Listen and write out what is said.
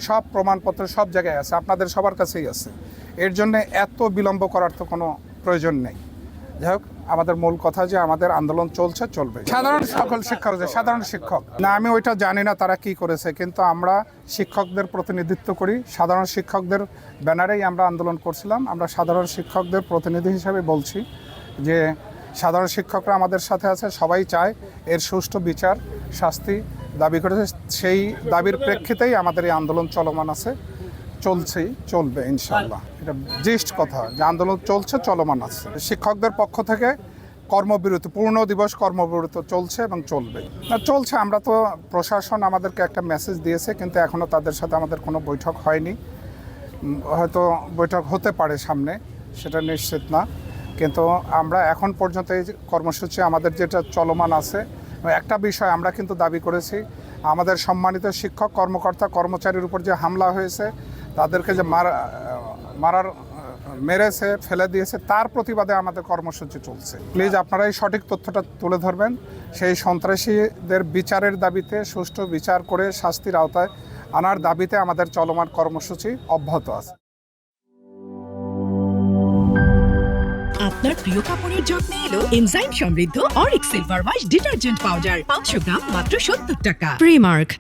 সব প্রমাণপত্র সব জায়গায় আছে, আপনাদের সবার কাছেই আছে। এর জন্য এত বিলম্ব করার তো কোনো প্রয়োজন নেই। যাই হোক, আমাদের মূল কথা যে আমাদের আন্দোলন চলছে, চলবে। সাধারণ সকল শিক্ষক, সাধারণ শিক্ষক না, আমি ওইটা জানি না তারা কি করেছে, কিন্তু আমরা শিক্ষকদের প্রতিনিধিত্ব করি। সাধারণ শিক্ষকদের ব্যানারেই আমরা আন্দোলন করছিলাম। আমরা সাধারণ শিক্ষকদের প্রতিনিধি হিসাবে বলছি যে সাধারণ শিক্ষকরা আমাদের সাথে আছে, সবাই চায় এর সুষ্ঠু বিচার, শাস্তি দাবি করেছে। সেই দাবির প্রেক্ষিতেই আমাদের এই আন্দোলন চলমান আছে, চলছেই, চলবে ইনশাআল্লাহ। এটা জিস্ট কথা যে আন্দোলন চলছে, চলমান আছে। শিক্ষকদের পক্ষ থেকে কর্মবিরতি, পূর্ণ দিবস কর্মবিরতি চলছে এবং চলবে। না, চলছে। আমরা তো, প্রশাসন আমাদেরকে একটা মেসেজ দিয়েছে, কিন্তু এখনও তাদের সাথে আমাদের কোনো বৈঠক হয়নি। হয়তো বৈঠক হতে পারে সামনে, সেটা নিশ্চিত না। কিন্তু আমরা এখন পর্যন্ত এই কর্মসূচি আমাদের যেটা চলমান আছে, একটা বিষয় আমরা কিন্তু দাবি করেছি, আমাদের সম্মানিত শিক্ষক কর্মকর্তা কর্মচারীর উপর যে হামলা হয়েছে, তাদেরকে যে মেরেছে, ফেলে দিয়েছে, তার প্রতিবাদে আমাদের কর্মসূচি চলছে। প্লিজ আপনারা এই সঠিক তথ্যটা তুলে ধরবেন। সেই সন্ত্রাসীদের বিচারের দাবিতে, সুষ্ঠু বিচার করে শাস্তির আওতায় আনার দাবিতে আমাদের চলমান কর্মসূচি অব্যাহত আছে। আপনার প্রিয় কাপড়ের যত্নে এলো এনজাইম সমৃদ্ধ Arik silver wash detergent powder 500 গ্রাম মাত্র 70 টাকা। প্রিমার্ক।